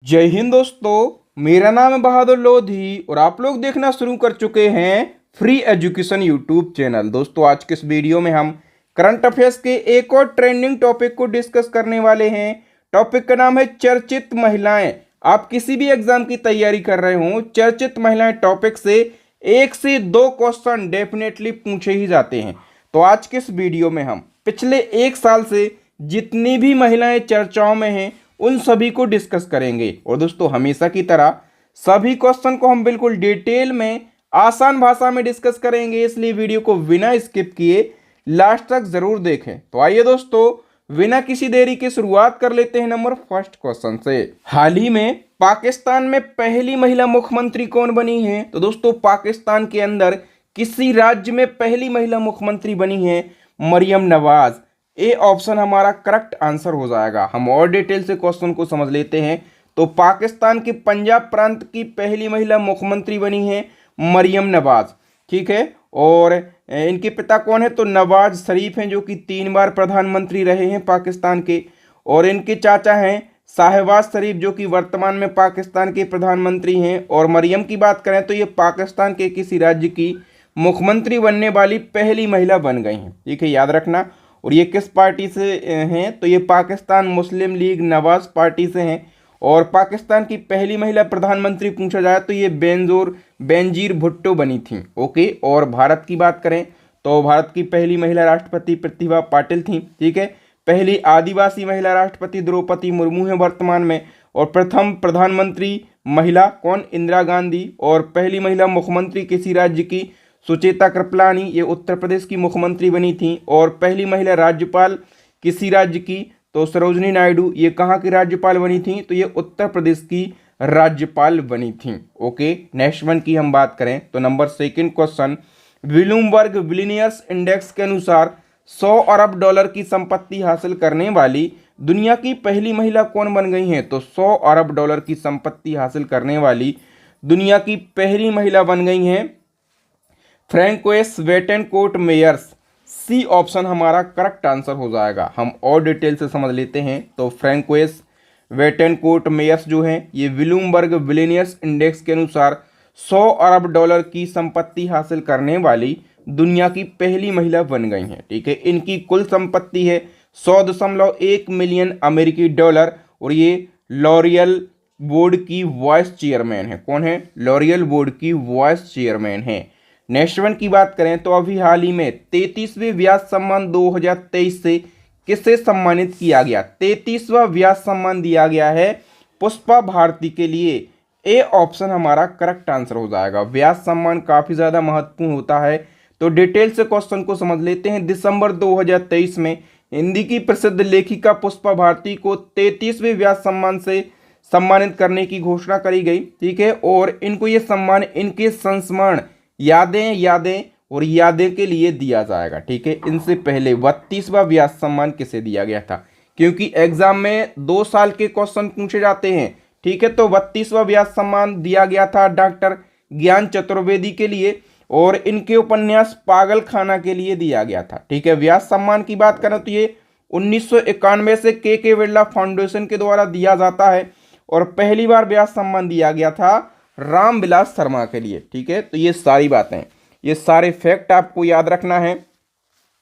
जय हिंद दोस्तों, मेरा नाम है बहादुर लोधी और आप लोग देखना शुरू कर चुके हैं फ्री एजुकेशन यूट्यूब चैनल। दोस्तों आज के इस वीडियो में हम करंट अफेयर्स के एक और ट्रेंडिंग टॉपिक को डिस्कस करने वाले हैं। टॉपिक का नाम है चर्चित महिलाएं। आप किसी भी एग्जाम की तैयारी कर रहे हो, चर्चित महिलाएं टॉपिक से 1 से 2 क्वेश्चन डेफिनेटली पूछे ही जाते हैं। तो आज के इस वीडियो में हम पिछले 1 साल से जितनी भी महिलाएं चर्चाओं में हैं उन सभी को डिस्कस करेंगे। और दोस्तों हमेशा की तरह सभी क्वेश्चन को हम बिल्कुल डिटेल में आसान भाषा में डिस्कस करेंगे, इसलिए वीडियो को बिना स्किप किए लास्ट तक जरूर देखें। तो आइए दोस्तों बिना किसी देरी के शुरुआत कर लेते हैं नंबर फर्स्ट क्वेश्चन से। हाल ही में पाकिस्तान में पहली महिला मुख्यमंत्री कौन बनी है? तो दोस्तों पाकिस्तान के अंदर किसी राज्य में पहली महिला मुख्यमंत्री बनी है मरियम नवाज। ए ऑप्शन हमारा करेक्ट आंसर हो जाएगा। हम और डिटेल से क्वेश्चन को समझ लेते हैं। तो पाकिस्तान के पंजाब प्रांत की पहली महिला मुख्यमंत्री बनी है मरियम नवाज, ठीक है। और इनके पिता कौन है? तो नवाज शरीफ हैं, जो कि 3 बार प्रधानमंत्री रहे हैं पाकिस्तान के। और इनके चाचा हैं शाहबाज शरीफ, जो कि वर्तमान में पाकिस्तान के प्रधानमंत्री हैं। और मरियम की बात करें तो ये पाकिस्तान के किसी राज्य की मुख्यमंत्री बनने वाली पहली महिला बन गई हैं, ठीक है, याद रखना। और ये किस पार्टी से हैं? तो ये पाकिस्तान मुस्लिम लीग नवाज पार्टी से हैं। और पाकिस्तान की पहली महिला प्रधानमंत्री पूछा जाए तो ये बेनजीर भुट्टो बनी थी, ओके। और भारत की बात करें तो भारत की पहली महिला राष्ट्रपति प्रतिभा पाटिल थी, ठीक है। पहली आदिवासी महिला राष्ट्रपति द्रौपदी मुर्मू है वर्तमान में। और प्रथम प्रधानमंत्री महिला कौन? इंदिरा गांधी। और पहली महिला मुख्यमंत्री किसी राज्य की सुचेता कृपलानी, ये उत्तर प्रदेश की मुख्यमंत्री बनी थी। और पहली महिला राज्यपाल किसी राज्य की तो सरोजनी नायडू, ये कहाँ की राज्यपाल बनी थी? तो ये उत्तर प्रदेश की राज्यपाल बनी थी, ओके। नेक्स्ट वन की हम बात करें तो number second question, Bloomberg billionaires index के अनुसार 100 अरब डॉलर की संपत्ति हासिल करने वाली दुनिया की पहली महिला कौन बन गई है? तो 100 अरब डॉलर की संपत्ति हासिल करने वाली दुनिया की पहली महिला बन गई हैं फ्रैंकोइस वेटेनकोर्ट मेयर्स। सी ऑप्शन हमारा करेक्ट आंसर हो जाएगा। हम और डिटेल से समझ लेते हैं। तो फ्रैंकोइस वेटेनकोर्ट मेयर्स जो हैं ये ब्लूमबर्ग बिलियनियर्स इंडेक्स के अनुसार 100 अरब डॉलर की संपत्ति हासिल करने वाली दुनिया की पहली महिला बन गई हैं, ठीक है। इनकी कुल संपत्ति है 100.1 मिलियन अमेरिकी डॉलर। और ये लॉरियल बोर्ड की वाइस चेयरमैन है। कौन है? लॉरियल बोर्ड की वाइस चेयरमैन है। नेक्स्ट वन की बात करें तो अभी हाल ही में 33वें व्यास सम्मान 2023 से किसे सम्मानित किया गया? 33वां व्यास सम्मान दिया गया है पुष्पा भारती के लिए। ए ऑप्शन हमारा करेक्ट आंसर हो जाएगा। व्यास सम्मान काफ़ी ज़्यादा महत्वपूर्ण होता है, तो डिटेल से क्वेश्चन को समझ लेते हैं। दिसंबर 2023 में हिंदी की प्रसिद्ध लेखिका पुष्पा भारती को 33वें व्यास सम्मान से सम्मानित करने की घोषणा करी गई, ठीक है। और इनको ये सम्मान इनके संस्मरण यादें और यादें के लिए दिया जाएगा, ठीक है। इनसे पहले 32वां व्यास सम्मान किसे दिया गया था? क्योंकि एग्जाम में 2 साल के क्वेश्चन पूछे जाते हैं, ठीक है। तो 32वां व्यास सम्मान दिया गया था डॉक्टर ज्ञान चतुर्वेदी के लिए। और इनके उपन्यास पागल खाना के लिए दिया गया था, ठीक है। व्यास सम्मान की बात करें तो ये 1991 से के बिरला फाउंडेशन के द्वारा दिया जाता है। और पहली बार व्यास सम्मान दिया गया था रामविलास शर्मा के लिए, ठीक है। तो ये सारी बातें, ये सारे फैक्ट आपको याद रखना है।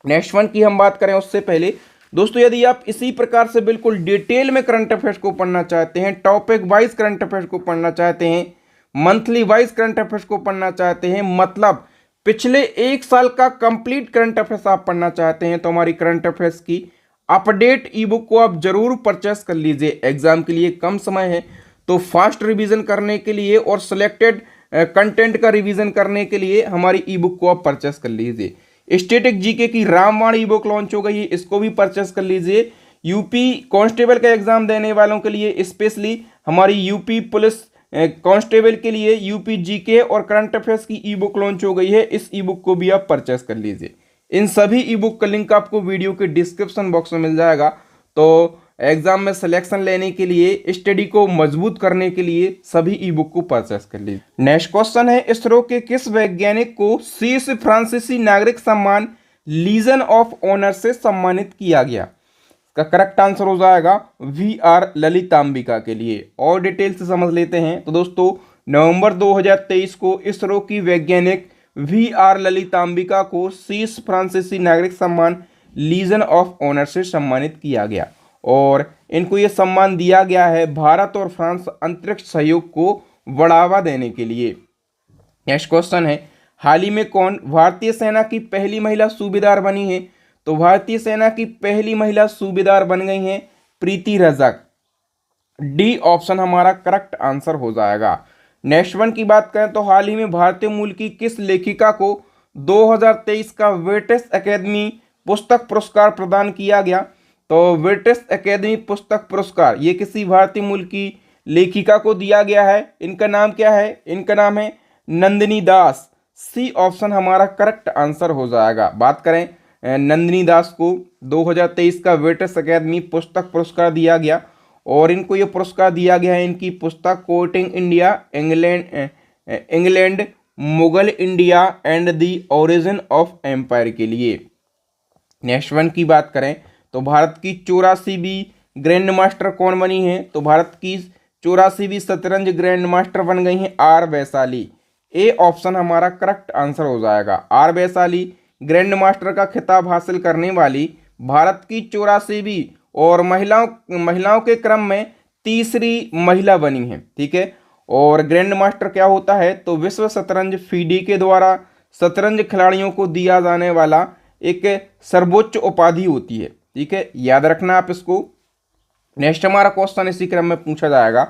नेक्स्ट वन की हम बात करें उससे पहले दोस्तों, यदि आप इसी प्रकार से बिल्कुल डिटेल में करंट अफेयर्स को पढ़ना चाहते हैं, टॉपिक वाइज करंट अफेयर्स को पढ़ना चाहते हैं, मंथली वाइज करंट अफेयर्स को पढ़ना चाहते हैं, मतलब पिछले 1 साल का कंप्लीट करंट अफेयर्स आप पढ़ना चाहते हैं, तो हमारी करंट अफेयर्स की अपडेट ई बुक को आप जरूर परचेस कर लीजिए। एग्जाम के लिए कम समय है, तो फास्ट रिवीजन करने के लिए और सिलेक्टेड कंटेंट का रिवीजन करने के लिए हमारी ई बुक को आप परचेस कर लीजिए। स्टैटिक जीके की रामबाण ई बुक लॉन्च हो गई है, इसको भी परचेस कर लीजिए। यूपी कांस्टेबल का एग्जाम देने वालों के लिए स्पेशली हमारी यूपी पुलिस कांस्टेबल के लिए यूपी जीके और करंट अफेयर्स की ई बुक लॉन्च हो गई है, इस ई बुक को भी आप परचेस कर लीजिए। इन सभी ई बुक का लिंक आपको वीडियो के डिस्क्रिप्शन बॉक्स में मिल जाएगा। तो एग्जाम में सिलेक्शन लेने के लिए, स्टडी को मजबूत करने के लिए सभी ई बुक को परचेस कर लीजिए। नेक्स्ट क्वेश्चन है, इसरो के किस वैज्ञानिक को शीर्ष फ्रांसीसी नागरिक सम्मान लीजन ऑफ ऑनर से सम्मानित किया गया? इसका करेक्ट आंसर हो जाएगा VR ललितांबिका के लिए। और डिटेल से समझ लेते हैं। तो दोस्तों नवंबर 2023 को इसरो की वैज्ञानिक VR ललितांबिका को शीर्ष फ्रांसीसी नागरिक सम्मान लीजन ऑफ ऑनर से सम्मानित किया गया और इनको ये सम्मान दिया गया है भारत और फ्रांस अंतरिक्ष सहयोग को बढ़ावा देने के लिए। नेक्स्ट क्वेश्चन है, हाल ही में कौन भारतीय सेना की पहली महिला सूबेदार बनी है? तो भारतीय सेना की पहली महिला सूबेदार बन गई हैं प्रीति रजक। डी ऑप्शन हमारा करेक्ट आंसर हो जाएगा। नेक्स्ट वन की बात करें तो हाल ही में भारतीय मूल की किस लेखिका को 2023 का ब्रिटिश एकेडमी पुस्तक पुरस्कार प्रदान किया गया? तो ब्रिटिश एकेडमी पुस्तक पुरस्कार ये किसी भारतीय मूल की लेखिका को दिया गया है। इनका नाम क्या है? इनका नाम है नंदिनी दास। सी ऑप्शन हमारा करेक्ट आंसर हो जाएगा। बात करें नंदिनी दास को 2023 का ब्रिटिश एकेडमी पुस्तक पुरस्कार दिया गया और इनको ये पुरस्कार दिया गया है इनकी पुस्तक कोटिंग India England Mughal India and the origin of empire के लिए। नेक्स्ट वन की बात करें तो भारत की 84वीं ग्रैंड मास्टर कौन बनी है? तो भारत की 84वीं शतरंज ग्रैंड मास्टर बन गई हैं आर वैशाली। ए ऑप्शन हमारा करेक्ट आंसर हो जाएगा। आर वैशाली ग्रैंड मास्टर का खिताब हासिल करने वाली भारत की 84वीं और महिलाओं के क्रम में तीसरी महिला बनी है। ठीक है। और ग्रैंड मास्टर क्या होता है? तो विश्व शतरंज फीडे के द्वारा शतरंज खिलाड़ियों को दिया जाने वाला एक सर्वोच्च उपाधि होती है। ठीक है, याद रखना आप इसको। नेक्स्ट हमारा क्वेश्चन इसी क्रम में पूछा जाएगा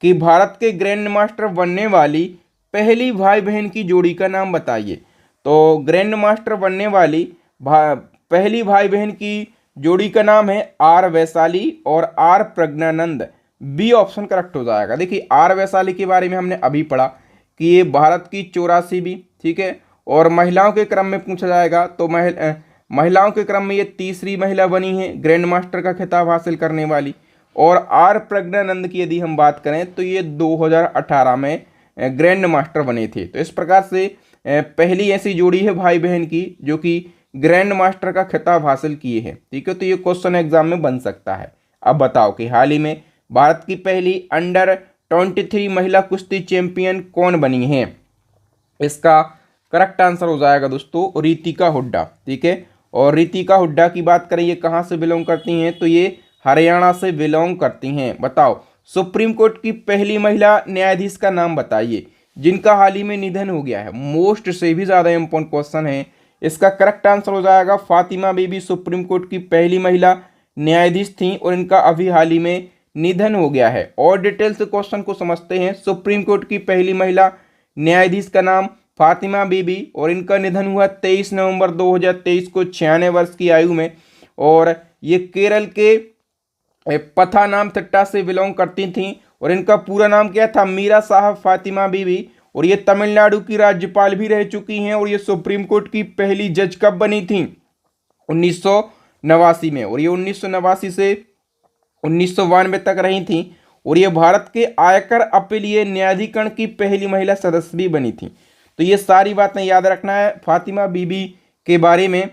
कि भारत के ग्रैंड मास्टर बनने वाली पहली भाई बहन की जोड़ी का नाम बताइए। तो ग्रैंड मास्टर बनने वाली पहली भाई बहन की जोड़ी का नाम है आर वैशाली और R Praggnanandhaa. B option correct हो जाएगा। देखिए आर वैशाली के बारे में हमने अभी पढ़ा कि ये भारत की 84वीं, ठीक है, और महिलाओं के क्रम में पूछा जाएगा तो महिलाओं के क्रम में ये तीसरी महिला बनी है ग्रैंड मास्टर का खिताब हासिल करने वाली। और आर प्रज्ञानंद की यदि हम बात करें तो ये 2018 में ग्रैंड मास्टर बने थे। तो इस प्रकार से पहली ऐसी जोड़ी है भाई बहन की जो कि ग्रैंड मास्टर का खिताब हासिल किए हैं। ठीक है, तो ये क्वेश्चन एग्जाम में बन सकता है। अब बताओ कि हाल ही में भारत की पहली अंडर 23 महिला कुश्ती चैंपियन कौन बनी है? इसका करेक्ट आंसर हो जाएगा दोस्तों रितिका हुड्डा। ठीक है, और रितिका हुड्डा की बात करें ये कहाँ से बिलोंग करती हैं? तो ये हरियाणा से बिलोंग करती हैं। बताओ सुप्रीम कोर्ट की पहली महिला न्यायाधीश का नाम बताइए जिनका हाल ही में निधन हो गया है। मोस्ट से भी ज़्यादा इंपॉर्टेंट क्वेश्चन है। इसका करेक्ट आंसर हो जाएगा फातिमा बीबी सुप्रीम कोर्ट की पहली महिला न्यायाधीश थी और इनका अभी हाल ही में निधन हो गया है। और डिटेल से क्वेश्चन को समझते हैं। सुप्रीम कोर्ट की पहली महिला न्यायाधीश का नाम फातिमा बीबी और इनका निधन हुआ 23 नवंबर 2023 को 96 वर्ष की आयु में। और ये केरल के पथानामथिट्टा से बिलोंग करती थीं और इनका पूरा नाम क्या था? मीरा साहब फातिमा बीबी। और ये तमिलनाडु की राज्यपाल भी रह चुकी हैं। और ये सुप्रीम कोर्ट की पहली जज कब बनी थी? 1989 में। और ये 1989 से 1992 तक रही थी। और ये भारत के आयकर अपीलीय न्यायाधिकरण की पहली महिला सदस्य भी बनी थी। तो ये सारी बातें याद रखना है फातिमा बीबी के बारे में।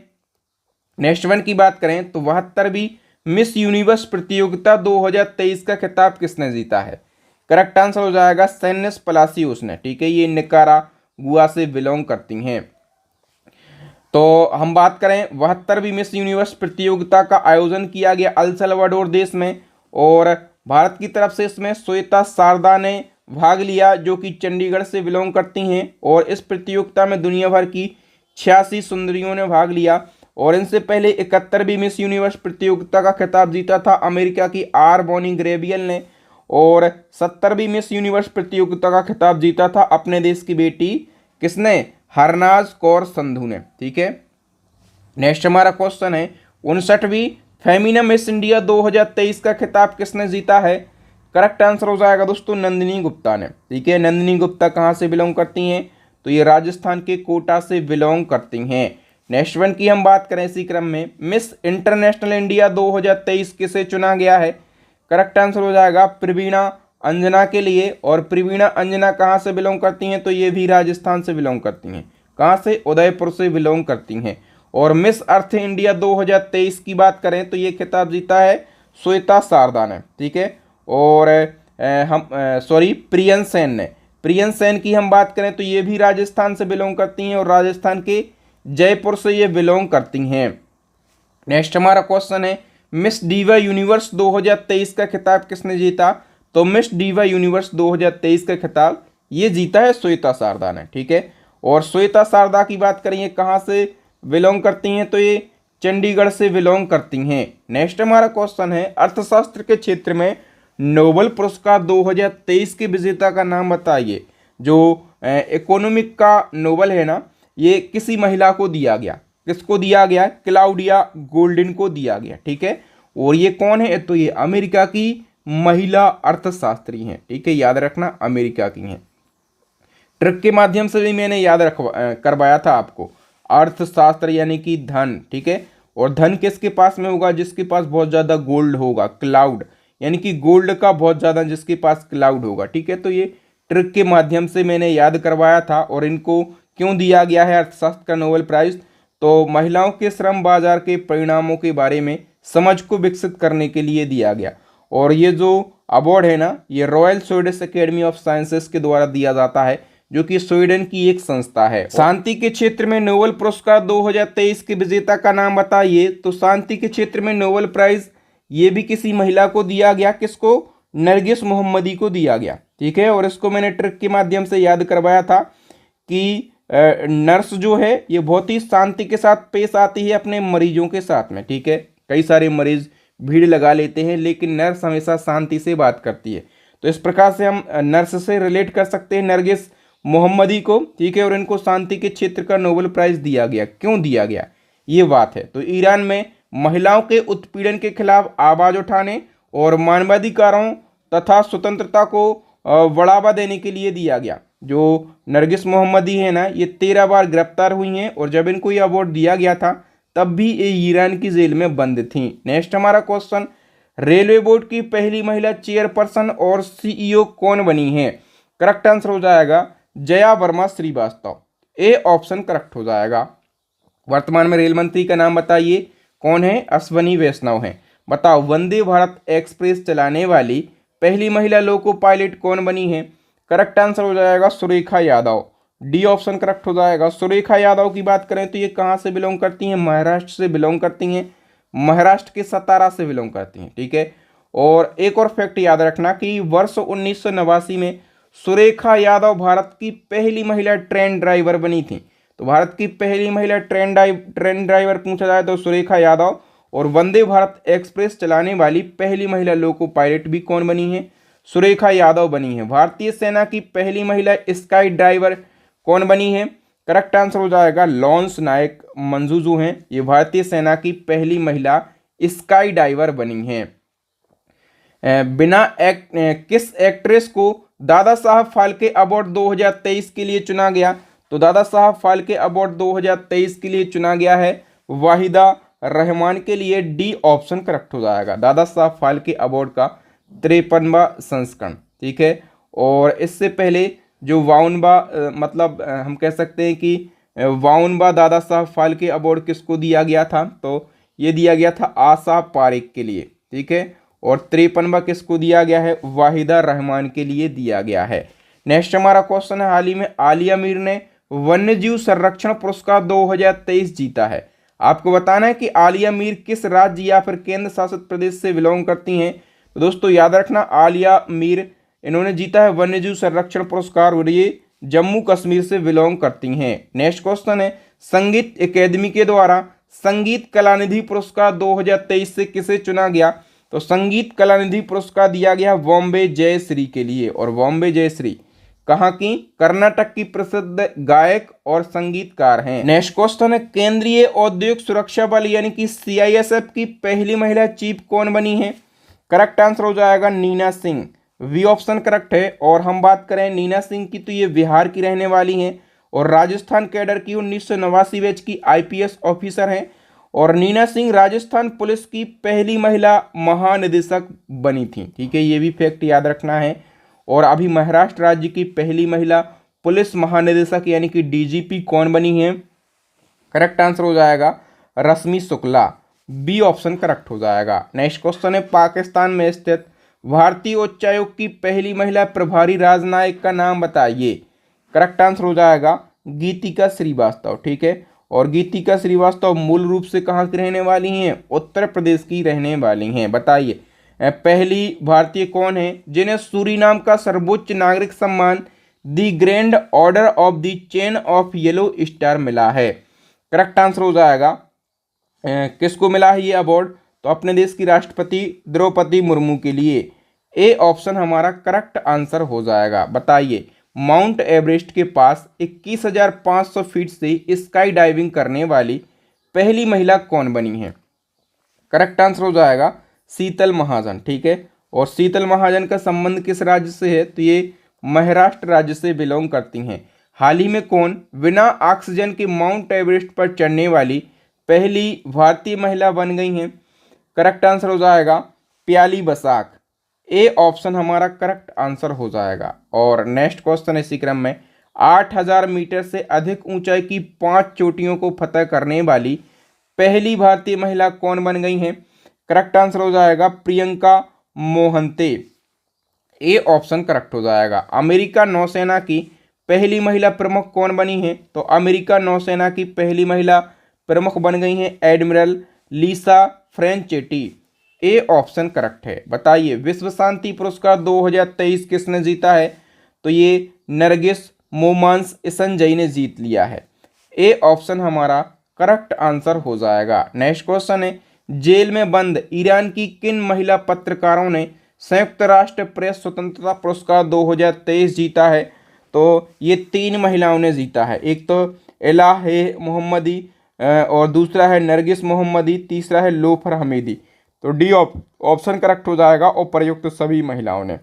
नेक्स्ट वन की बात करें तो 72वीं मिस यूनिवर्स प्रतियोगिता 2023 का खिताब किसने जीता है? करेक्ट आंसर हो जाएगा सेनेस पलासियोस ने। ठीक है, ये निकारागुआ से बिलोंग करती हैं। तो हम बात करें 72वीं मिस यूनिवर्स प्रतियोगिता का आयोजन किया गया अल सल्वाडोर देश में और भारत की तरफ से इसमें श्वेता शारदा ने भाग लिया जो कि चंडीगढ़ से बिलोंग करती हैं। और इस प्रतियोगिता में दुनिया भर की 86 सुंदरियों ने भाग लिया। और इनसे पहले 71वीं मिस यूनिवर्स प्रतियोगिता का खिताब जीता था अमेरिका की आर बॉनी ग्रेबियल ने। और 70वीं मिस यूनिवर्स प्रतियोगिता का खिताब जीता था अपने देश की बेटी किसने? हरनाज कौर संधू ने। ठीक है, नेक्स्ट हमारा क्वेश्चन है 59वीं फेमिना मिस इंडिया 2023 का खिताब किसने जीता है? करेक्ट आंसर हो जाएगा दोस्तों नंदिनी गुप्ता ने। ठीक है, नंदिनी गुप्ता कहाँ से बिलोंग करती हैं? तो ये राजस्थान के कोटा से बिलोंग करती हैं। नेक्स्ट वन की हम बात करें इसी क्रम में मिस इंटरनेशनल इंडिया 2023 किसे चुना गया है? करेक्ट आंसर हो जाएगा प्रवीणा अंजना के लिए। और प्रवीणा अंजना कहाँ से बिलोंग करती हैं? तो ये भी राजस्थान से बिलोंग करती हैं। कहाँ से? उदयपुर से बिलोंग करती हैं। और मिस अर्थ इंडिया 2023 की बात करें तो ये खिताब जीता है श्वेता शारदा ने, ठीक है। और प्रियन सेन ने। प्रियन सेन की हम बात करें तो ये भी राजस्थान से बिलोंग करती हैं और राजस्थान के जयपुर से ये बिलोंग करती हैं। नेक्स्ट हमारा क्वेश्चन है, मिस डीवा यूनिवर्स 2023 का खिताब किसने जीता? तो मिस डीवा यूनिवर्स 2023 का खिताब ये जीता है श्वेता शारदा ने, ठीक है। और श्वेता शारदा की बात करें ये कहाँ से बिलोंग करती हैं? तो ये चंडीगढ़ से बिलोंग करती हैं। नेक्स्ट हमारा क्वेश्चन है, अर्थशास्त्र के क्षेत्र में नोबेल पुरस्कार 2023 के विजेता का नाम बताइए। जो इकोनॉमिक का नोबेल है ना, ये किसी महिला को दिया गया। किसको दिया गया? क्लाउडिया गोल्डिन को दिया गया, ठीक है। और ये कौन है? तो ये अमेरिका की महिला अर्थशास्त्री हैं, ठीक है, याद रखना अमेरिका की हैं। ट्रिक के माध्यम से भी मैंने याद करवाया था आपको। अर्थशास्त्र यानी कि धन, ठीक है। और धन किसके पास में होगा? जिसके पास बहुत ज़्यादा गोल्ड होगा, क्लाउड यानी कि गोल्ड का बहुत ज़्यादा जिसके पास क्लाउड होगा, ठीक है। तो ये ट्रिक के माध्यम से मैंने याद करवाया था। और इनको क्यों दिया गया है अर्थशास्त्र का नोबेल प्राइज़? तो महिलाओं के श्रम बाजार के परिणामों के बारे में समझ को विकसित करने के लिए दिया गया। और ये जो अवार्ड है ना, ये royal Swedish academy of sciences के द्वारा दिया जाता है, जो कि स्वीडन की एक संस्था है। शांति के क्षेत्र में नोबेल पुरस्कार 2023 के विजेता का नाम बताइए। तो शांति के क्षेत्र में नोबेल प्राइज ये भी किसी महिला को दिया गया। किसको? नरगिस मोहम्मदी को दिया गया, ठीक है। और इसको मैंने ट्रिक के माध्यम से याद करवाया था कि नर्स जो है ये बहुत ही शांति के साथ पेश आती है अपने मरीजों के साथ में, ठीक है। कई सारे मरीज भीड़ लगा लेते हैं, लेकिन नर्स हमेशा शांति से बात करती है। तो इस प्रकार से हम नर्स से रिलेट कर सकते हैं नरगिस मोहम्मदी को, ठीक है। और इनको शांति के क्षेत्र का नोबेल प्राइज दिया गया। क्यों दिया गया ये बात है? तो ईरान में महिलाओं के उत्पीड़न के खिलाफ आवाज उठाने और मानवाधिकारों तथा स्वतंत्रता को बढ़ावा देने के लिए दिया गया। जो नरगिस मोहम्मदी है ना, ये 13 बार गिरफ्तार हुई हैं और जब इनको ये अवार्ड दिया गया था तब भी ये ईरान की जेल में बंद थी। नेक्स्ट हमारा क्वेश्चन, रेलवे बोर्ड की पहली महिला चेयरपर्सन और सीईओ कौन बनी है? करेक्ट आंसर हो जाएगा Jaya Verma Shrivastava. A option correct हो जाएगा। वर्तमान में रेल मंत्री का नाम बताइए। कौन है? अश्वनी वैष्णव है। बताओ, वंदे भारत एक्सप्रेस चलाने वाली पहली महिला लोको पायलट कौन बनी है? करेक्ट आंसर हो जाएगा Surekha Yadav. D option correct हो जाएगा। सुरेखा यादव की बात करें तो ये कहाँ से बिलोंग करती हैं? महाराष्ट्र से बिलोंग करती हैं। महाराष्ट्र के सतारा से बिलोंग करती हैं, ठीक है। और एक और फैक्ट याद रखना कि वर्ष 1989 में सुरेखा यादव भारत की पहली महिला ट्रेन ड्राइवर बनी थी। तो भारत की पहली महिला ट्रेन ड्राइवर पूछा जाए तो सुरेखा यादव। और वंदे भारत एक्सप्रेस चलाने वाली पहली महिला लोको पायलट भी कौन बनी है? सुरेखा यादव बनी है। भारतीय सेना की पहली महिला स्काई ड्राइवर कौन बनी है? करेक्ट आंसर हो जाएगा लॉन्स नायक मंजूजू हैं। ये भारतीय सेना की पहली महिला स्काई डाइवर बनी है। किस एक्ट्रेस को दादा साहब फाल्के अवार्ड 2023 के लिए चुना गया? तो दादा साहब फाल्के अवार्ड 2023 के लिए चुना गया है वाहिदा रहमान के लिए। डी ऑप्शन करेक्ट हो जाएगा। दादा साहब फाल्के अवार्ड का 53वां संस्करण, ठीक है। और इससे पहले जो 52वां हम कह सकते हैं कि 52वां दादा साहब फाल्के अवार्ड किसको दिया गया था? तो ये दिया गया था आशा पारेख के लिए, ठीक है। और 53वां किसको दिया गया है? वाहिदा रहमान के लिए दिया गया है। नेक्स्ट हमारा क्वेश्चन है, हाल ही में आलिया मीर ने वन्यजीव संरक्षण पुरस्कार 2023 जीता है। आपको बताना है कि आलिया मीर किस राज्य या फिर केंद्र शासित प्रदेश से बिलोंग करती हैं। तो दोस्तों याद रखना, आलिया मीर इन्होंने जीता है वन्यजीव संरक्षण पुरस्कार और ये जम्मू कश्मीर से बिलोंग करती हैं। नेक्स्ट क्वेश्चन है, संगीत अकेदमी के द्वारा संगीत कलानिधि पुरस्कार 2023 से किसे चुना गया? तो संगीत कलानिधि पुरस्कार दिया गया बॉम्बे जयश्री के लिए। और बॉम्बे जयश्री कहाँ की? कर्नाटक की प्रसिद्ध गायक और संगीतकार हैं। नेक्स्ट क्वेश्चन है, केंद्रीय औद्योगिक सुरक्षा बल यानी कि CISF की पहली महिला चीफ कौन बनी है? करेक्ट आंसर हो जाएगा Neena Singh. V option correct है। और हम बात करें नीना सिंह की तो ये बिहार की रहने वाली हैं और राजस्थान कैडर की 1989 बैच की IPS ऑफिसर हैं। और नीना सिंह राजस्थान पुलिस की पहली महिला महानिदेशक बनी थी, ठीक है, ये भी फैक्ट याद रखना है। और अभी महाराष्ट्र राज्य की पहली महिला पुलिस महानिदेशक यानी कि DGP कौन बनी है? करेक्ट आंसर हो जाएगा रश्मि शुक्ला। बी ऑप्शन करेक्ट हो जाएगा। नेक्स्ट क्वेश्चन है, पाकिस्तान में स्थित भारतीय उच्चायोग की पहली महिला प्रभारी राजनयिक का नाम बताइए। करेक्ट आंसर हो जाएगा गीतिका श्रीवास्तव। ठीक है, और गीतिका श्रीवास्तव मूल रूप से कहाँ की रहने वाली हैं? उत्तर प्रदेश की रहने वाली हैं। बताइए पहली भारतीय कौन है जिन्हें सूरीनाम का सर्वोच्च नागरिक सम्मान the grand order of the chain of yellow star मिला है? करेक्ट आंसर हो जाएगा किसको मिला है ये अवार्ड? तो अपने देश की राष्ट्रपति द्रौपदी मुर्मू के लिए। ए ऑप्शन हमारा करेक्ट आंसर हो जाएगा। बताइए माउंट एवरेस्ट के पास 21,500 फीट से स्काई डाइविंग करने वाली पहली महिला कौन बनी है? करेक्ट आंसर हो जाएगा शीतल महाजन। ठीक है, और शीतल महाजन का संबंध किस राज्य से है? तो ये महाराष्ट्र राज्य से बिलोंग करती हैं। हाल ही में कौन बिना ऑक्सीजन के माउंट एवरेस्ट पर चढ़ने वाली पहली भारतीय महिला बन गई हैं? करेक्ट आंसर हो जाएगा प्याली बसाक। ए ऑप्शन हमारा करेक्ट आंसर हो जाएगा। और नेक्स्ट क्वेश्चन इसी क्रम में, 8,000 मीटर से अधिक ऊंचाई की 5 चोटियों को फतह करने वाली पहली भारतीय महिला कौन बन गई हैं? करेक्ट आंसर हो जाएगा प्रियंका मोहंते। ए ऑप्शन करेक्ट हो जाएगा। अमेरिका नौसेना की पहली महिला प्रमुख कौन बनी है? तो अमेरिका नौसेना की पहली महिला प्रमुख बन गई हैं एडमिरल लीसा फ्रेंचेटी। ए ऑप्शन करेक्ट है। बताइए विश्व शांति पुरस्कार 2023 किसने जीता है? तो ये नरगिस मोमांस इसनजई ने जीत लिया है। ए ऑप्शन हमारा करेक्ट आंसर हो जाएगा। नेक्स्ट क्वेश्चन है, जेल में बंद ईरान की किन महिला पत्रकारों ने संयुक्त राष्ट्र प्रेस स्वतंत्रता पुरस्कार 2023 जीता है? तो ये 3 महिलाओं ने जीता है। एक तो एलाह मोहम्मदी और दूसरा है नरगिस मोहम्मदी, तीसरा है लोफर हमीदी। तो डी ऑप्शन करेक्ट हो जाएगा और प्रयुक्त सभी महिलाओं ने।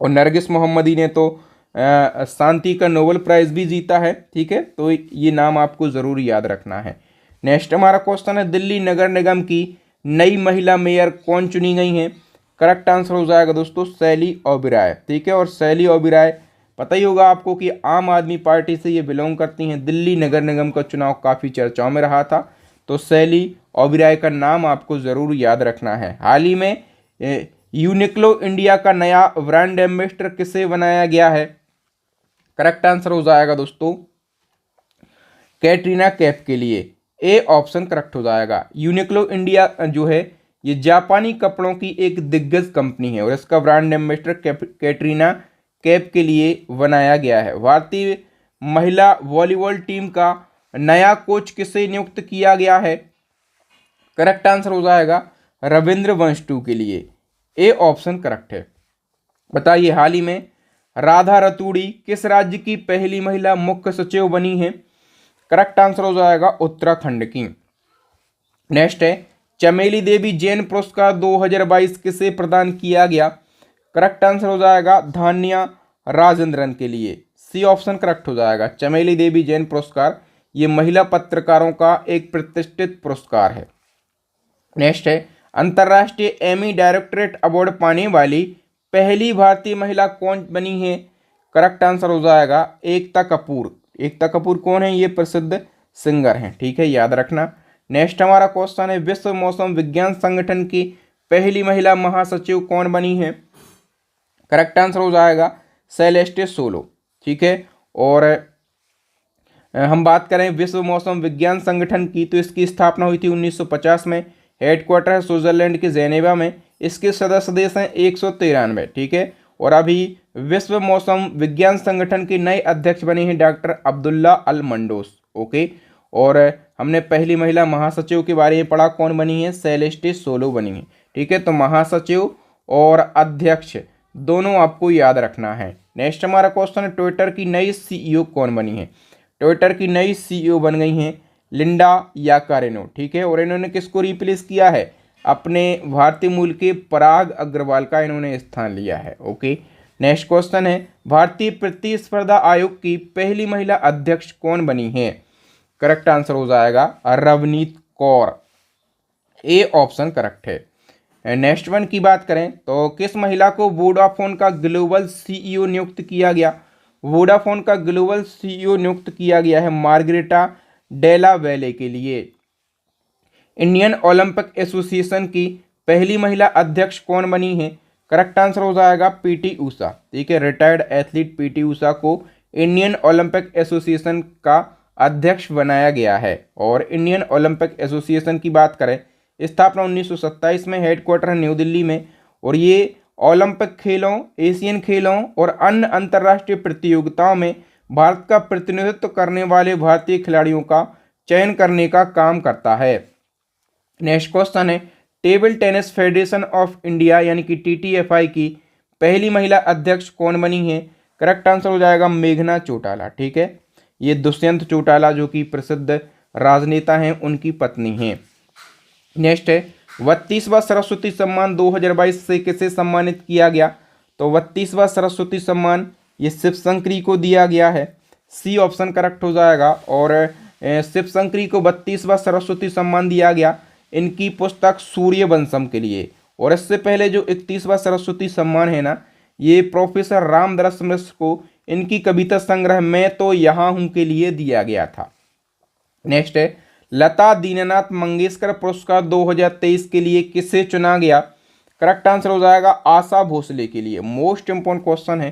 और नरगिस मोहम्मदी ने तो शांति का नोबेल प्राइज भी जीता है। ठीक है, तो ये नाम आपको ज़रूर याद रखना है। नेक्स्ट हमारा क्वेश्चन है, दिल्ली नगर निगम की नई महिला मेयर कौन चुनी गई हैं? करेक्ट आंसर हो जाएगा दोस्तों शैली ओबेरॉय। ठीक है, और शैली ओबेरॉय पता ही होगा आपको कि आम आदमी पार्टी से ये बिलोंग करती हैं। दिल्ली नगर निगम का चुनाव काफ़ी चर्चाओं में रहा था, तो शैली ओबेरॉय का नाम आपको ज़रूर याद रखना है। हाल ही में यूनिक्लो इंडिया का नया ब्रांड एम्बेसडर किसे बनाया गया है? करेक्ट आंसर हो जाएगा दोस्तों कैटरीना कैफ के लिए। ए ऑप्शन करेक्ट हो जाएगा। यूनिक्लो इंडिया जो है ये जापानी कपड़ों की एक दिग्गज कंपनी है और इसका ब्रांड एम्बेसडर कैटरीना कैफ के लिए बनाया गया है। भारतीय महिला वॉलीबॉल टीम का नया कोच किसे नियुक्त किया गया है? करेक्ट आंसर हो जाएगा रविंद्र वंशटू के लिए। ए ऑप्शन करेक्ट है। बताइए हाल ही में राधा रतूड़ी किस राज्य की पहली महिला मुख्य सचिव बनी है? करेक्ट आंसर हो जाएगा उत्तराखंड की। नेक्स्ट है, चमेली देवी जैन पुरस्कार 2022 किसे प्रदान किया गया? करेक्ट आंसर हो जाएगा धान्या राजेंद्रन के लिए। सी ऑप्शन करेक्ट हो जाएगा। चमेली देवी जैन पुरस्कार ये महिला पत्रकारों का एक प्रतिष्ठित पुरस्कार है। नेक्स्ट है, अंतर्राष्ट्रीय एमी डायरेक्टरेट अवार्ड पाने वाली पहली भारतीय महिला कौन बनी है? करेक्ट आंसर हो जाएगा एकता कपूर। एकता कपूर कौन है? ये प्रसिद्ध सिंगर हैं। ठीक है, याद रखना। नेक्स्ट हमारा क्वेश्चन है, विश्व मौसम विज्ञान संगठन की पहली महिला महासचिव कौन बनी है? करेक्ट आंसर हो जाएगा सेलेस्टे सोलो। ठीक है, और हम बात करें विश्व मौसम विज्ञान संगठन की तो इसकी स्थापना हुई थी 1950 में। हेडक्वार्टर है स्विट्जरलैंड के जेनेवा में। इसके सदस्य देश हैं 193। ठीक है, और अभी विश्व मौसम विज्ञान संगठन के नए अध्यक्ष बने हैं डॉक्टर अब्दुल्ला अल मंडोस। ओके, और हमने पहली महिला महासचिव के बारे में पढ़ा, कौन बनी है? सेलेस्टे सोलो बनी है। ठीक है, तो महासचिव और अध्यक्ष दोनों आपको याद रखना है। नेक्स्ट हमारा क्वेश्चन है, ट्विटर की नई सीईओ कौन बनी है? ट्विटर की नई सीईओ बन गई हैं लिंडा याकारिनो। ठीक है, और इन्होंने किसको रिप्लेस किया है? अपने भारतीय मूल के पराग अग्रवाल का इन्होंने स्थान लिया है। ओके, नेक्स्ट क्वेश्चन है, भारतीय प्रतिस्पर्धा आयोग की पहली महिला अध्यक्ष कौन बनी है? करेक्ट आंसर हो जाएगा रवनीत कौर। ए ऑप्शन करेक्ट है। नेक्स्ट वन की बात करें तो किस महिला को वोडाफोन का ग्लोबल सीईओ नियुक्त किया गया? वोडाफोन का ग्लोबल सीईओ नियुक्त किया गया है मार्गरेटा डेला वेले के लिए। इंडियन ओलंपिक एसोसिएशन की पहली महिला अध्यक्ष कौन बनी है? करेक्ट आंसर हो जाएगा पीटी ऊषा। ठीक है, रिटायर्ड एथलीट पीटी ऊषा को इंडियन ओलंपिक एसोसिएशन का अध्यक्ष बनाया गया है। और इंडियन ओलंपिक एसोसिएशन की बात करें, स्थापना 1927 में, हेडक्वार्टर है न्यू दिल्ली में। और ये ओलंपिक खेलों, एशियन खेलों और अन्य अंतर्राष्ट्रीय प्रतियोगिताओं में भारत का प्रतिनिधित्व करने वाले भारतीय खिलाड़ियों का चयन करने का काम करता है। नेक्स्ट क्वेश्चन है, table tennis federation of India यानी कि टीटीएफआई की पहली महिला अध्यक्ष कौन बनी है? करेक्ट आंसर हो जाएगा मेघना चौटाला। ठीक है, ये दुष्यंत चौटाला जो कि प्रसिद्ध राजनेता हैं उनकी पत्नी हैं। नेक्स्ट है, 32वां सरस्वती सम्मान 2022 से किसे सम्मानित किया गया? तो 32वां सरस्वती सम्मान ये शिवशंकरी को दिया गया है। सी ऑप्शन करेक्ट हो जाएगा। और शिवशंकरी को 32वां सरस्वती सम्मान दिया गया इनकी पुस्तक सूर्यवंशम के लिए। और इससे पहले जो 31वां सरस्वती सम्मान है ना, ये प्रोफेसर रामदास मिश्र को इनकी कविता संग्रह मैं तो यहाँ हूँ के लिए दिया गया था। नेक्स्ट है, लता दीननाथ मंगेशकर पुरस्कार 2023 के लिए किसे चुना गया? करेक्ट आंसर हो जाएगा आशा भोसले के लिए। मोस्ट इंपॉर्टेंट क्वेश्चन है।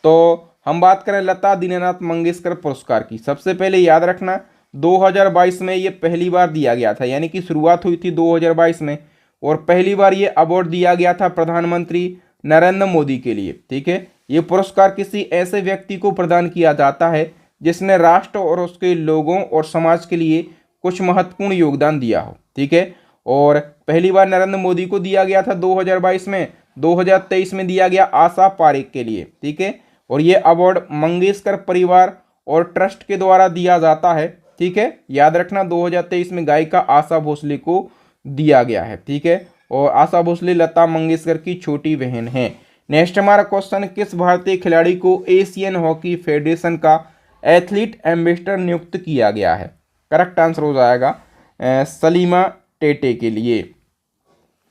तो हम बात करें लता दीननाथ मंगेशकर पुरस्कार की, सबसे पहले याद रखना 2022 में ये पहली बार दिया गया था, यानी कि शुरुआत हुई थी 2022 में। और पहली बार ये अवार्ड दिया गया था प्रधानमंत्री नरेंद्र मोदी के लिए। ठीक है, ये पुरस्कार किसी ऐसे व्यक्ति को प्रदान किया जाता है जिसने राष्ट्र और उसके लोगों और समाज के लिए कुछ महत्वपूर्ण योगदान दिया हो। ठीक है, और पहली बार नरेंद्र मोदी को दिया गया था 2022 में, 2023 में दिया गया आशा पारेख के लिए। ठीक है, और ये अवार्ड मंगेशकर परिवार और ट्रस्ट के द्वारा दिया जाता है। ठीक है, याद रखना 2023 में गायिका आशा भोसले को दिया गया है। ठीक है, और आशा भोसले लता मंगेशकर की छोटी बहन है। नेक्स्ट हमारा क्वेश्चन, किस भारतीय खिलाड़ी को एशियन हॉकी फेडरेशन का एथलीट एम्बेसडर नियुक्त किया गया है? करेक्ट आंसर हो जाएगा सलीमा टेटे के लिए।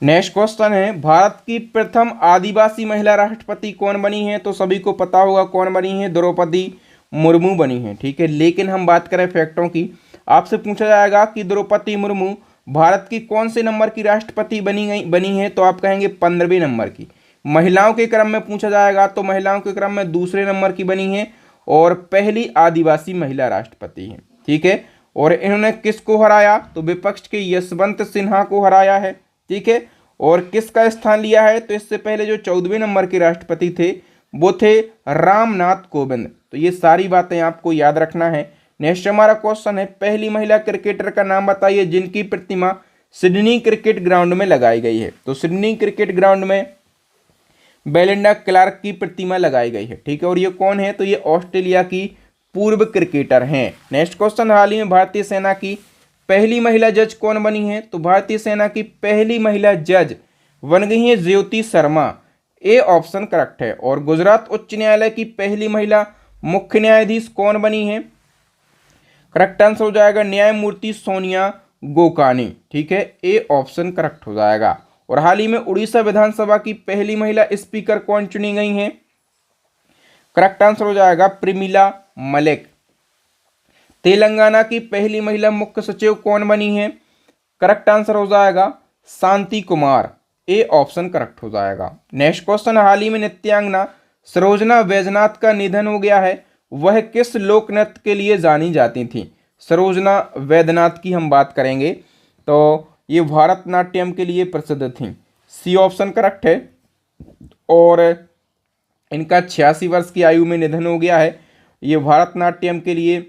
नेक्स्ट क्वेश्चन है, भारत की प्रथम आदिवासी महिला राष्ट्रपति कौन बनी है? तो सभी को पता होगा कौन बनी है, द्रौपदी मुर्मू बनी है। ठीक है, लेकिन हम बात करें फैक्टों की, आपसे पूछा जाएगा कि द्रौपदी मुर्मू भारत की कौन से नंबर की राष्ट्रपति बनी है? तो आप कहेंगे 15वें नंबर की। महिलाओं के क्रम में पूछा जाएगा तो महिलाओं के क्रम में दूसरे नंबर की बनी है और पहली आदिवासी महिला राष्ट्रपति है। ठीक है, और इन्होंने किसको हराया? तो विपक्ष के यशवंत सिन्हा को हराया है। ठीक है, और किसका स्थान लिया है? तो इससे पहले जो 14वें नंबर के राष्ट्रपति थे वो थे रामनाथ कोविंद। तो ये सारी बातें आपको याद रखना है। नेक्स्ट हमारा क्वेश्चन है, पहली महिला क्रिकेटर का नाम बताइए जिनकी प्रतिमा सिडनी क्रिकेट ग्राउंड में लगाई गई है। तो सिडनी क्रिकेट ग्राउंड में बेलिंडा क्लार्क की प्रतिमा लगाई गई है। ठीक है, और ये कौन है? तो ये ऑस्ट्रेलिया की पूर्व क्रिकेटर हैं। नेक्स्ट क्वेश्चन, हाल ही में भारतीय सेना की पहली महिला जज कौन बनी है? तो भारतीय सेना की पहली महिला जज बन गई है ज्योति शर्मा। ए ऑप्शन करेक्ट है। और गुजरात उच्च न्यायालय की पहली महिला मुख्य न्यायाधीश कौन बनी है? करेक्ट आंसर हो जाएगा न्यायमूर्ति सोनिया गोकानी। ठीक है, ए ऑप्शन करेक्ट हो जाएगा। और हाल ही में उड़ीसा विधानसभा की पहली महिला स्पीकर कौन चुनी गई हैं? करेक्ट आंसर हो जाएगा प्रेमिला मलिक। तेलंगाना की पहली महिला मुख्य सचिव कौन बनी है? करेक्ट आंसर हो जाएगा शांति कुमार। ए ऑप्शन करेक्ट हो जाएगा। नेक्स्ट क्वेश्चन, हाल ही में नृत्यांगना सरोजना वैजनाथ का निधन हो गया है, वह किस लोक नृत्य के लिए जानी जाती थी? सरोजना वैद्यनाथ की हम बात करेंगे तो ये भारतनाट्यम के लिए प्रसिद्ध थी। सी ऑप्शन करेक्ट है। और इनका 86 वर्ष की आयु में निधन हो गया है। ये भारतनाट्यम के लिए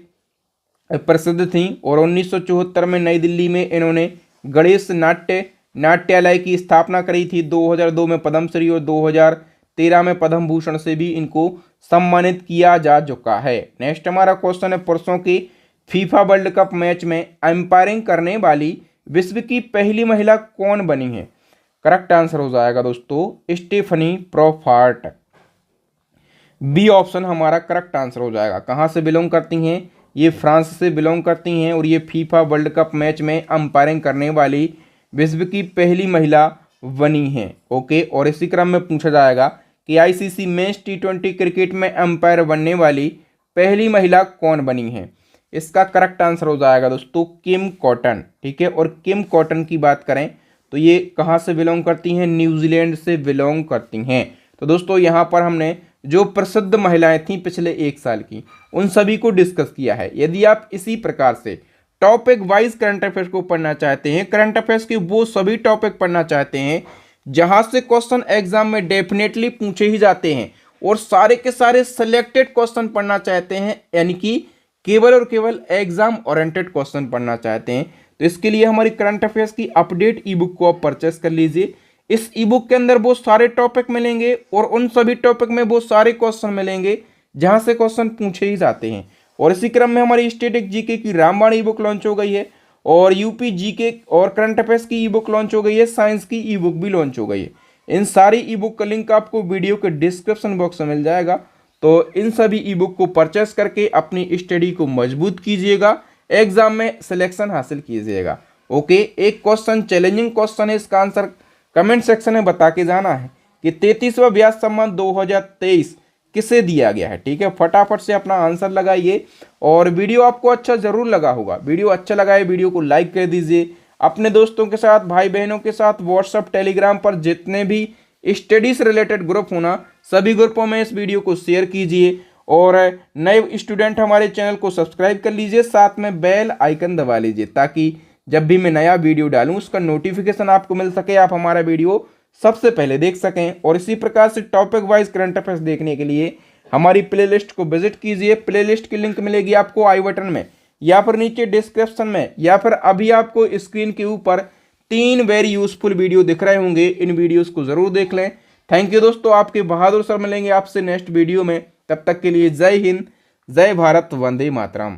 प्रसिद्ध थी और 1974 में नई दिल्ली में इन्होंने गणेश नाट्यालय की स्थापना करी थी। 2002 में पद्मश्री और 2013 में पद्म भूषण से भी इनको सम्मानित किया जा चुका है। नेक्स्ट हमारा क्वेश्चन है, पुरुषों के फीफा वर्ल्ड कप मैच में एम्पायरिंग करने वाली विश्व की पहली महिला कौन बनी है? करेक्ट आंसर हो जाएगा दोस्तों स्टेफनी प्रोफार्ट। बी ऑप्शन हमारा करेक्ट आंसर हो जाएगा। कहाँ से बिलोंग करती हैं? ये फ्रांस से बिलोंग करती हैं और ये फीफा वर्ल्ड कप मैच में अंपायरिंग करने वाली विश्व की पहली महिला बनी हैं। ओके, और इसी क्रम में पूछा जाएगा कि आईसीसी मेंस T20 क्रिकेट में अंपायर बनने वाली पहली महिला कौन बनी है? इसका करेक्ट आंसर हो जाएगा दोस्तों किम कॉटन। ठीक है, और किम कॉटन की बात करें तो ये कहाँ से बिलोंग करती हैं, न्यूजीलैंड से बिलोंग करती हैं। तो दोस्तों यहाँ पर हमने जो प्रसिद्ध महिलाएं थीं पिछले 1 साल की, उन सभी को डिस्कस किया है। यदि आप इसी प्रकार से टॉपिक वाइज करंट अफेयर्स को पढ़ना चाहते हैं, करंट अफेयर्स के वो सभी टॉपिक पढ़ना चाहते हैं जहां से क्वेश्चन एग्जाम में डेफिनेटली पूछे ही जाते हैं, और सारे के सारे सिलेक्टेड क्वेश्चन पढ़ना चाहते हैं, यानी कि केवल और केवल एग्जाम ओरिएंटेड क्वेश्चन पढ़ना चाहते हैं, तो इसके लिए हमारी करंट अफेयर्स की अपडेट ई बुक को आप परचेस कर लीजिए। इस ई बुक के अंदर वो सारे टॉपिक मिलेंगे और उन सभी टॉपिक में वो सारे क्वेश्चन मिलेंगे जहां से क्वेश्चन पूछे ही जाते हैं। और इसी क्रम में हमारी स्टैटिक जीके की रामबाण ई बुक लॉन्च हो गई है, और यूपी जीके और करंट अफेयर्स की ई बुक लॉन्च हो गई है, साइंस की ई बुक भी लॉन्च हो गई है। इन सारी ई बुक का लिंक आपको वीडियो के डिस्क्रिप्शन बॉक्स में मिल जाएगा। तो इन सभी ई बुक को परचेस करके अपनी स्टडी को मजबूत कीजिएगा, एग्जाम में सिलेक्शन हासिल कीजिएगा। ओके, एक क्वेश्चन चैलेंजिंग क्वेश्चन है, इसका आंसर कमेंट सेक्शन में बता के जाना है कि 33वां ब्याज सम्मान 2023 किसे दिया गया है। ठीक है, फटाफट से अपना आंसर लगाइए। और वीडियो आपको अच्छा जरूर लगा होगा, वीडियो अच्छा लगा है वीडियो को लाइक कर दीजिए। अपने दोस्तों के साथ, भाई बहनों के साथ व्हाट्सएप टेलीग्राम पर जितने भी स्टडी से रिलेटेड ग्रुप होना, सभी ग्रुपों में इस वीडियो को शेयर कीजिए। और नए स्टूडेंट हमारे चैनल को सब्सक्राइब कर लीजिए, साथ में बेल आइकन दबा लीजिए, ताकि जब भी मैं नया वीडियो डालूं उसका नोटिफिकेशन आपको मिल सके, आप हमारा वीडियो सबसे पहले देख सकें। और इसी प्रकार से टॉपिक वाइज करंट अफेयर्स देखने के लिए हमारी प्लेलिस्ट को विजिट कीजिए। प्लेलिस्ट की लिंक मिलेगी आपको आई बटन में या फिर नीचे डिस्क्रिप्शन में, या फिर अभी आपको स्क्रीन के ऊपर 3 वेरी यूजफुल वीडियो दिख रहे होंगे, इन वीडियोस को जरूर देख लें। थैंक यू दोस्तों, आपके बहादुर सर मिलेंगे आपसे नेक्स्ट वीडियो में। तब तक के लिए जय हिंद, जय भारत, वंदे मातरम।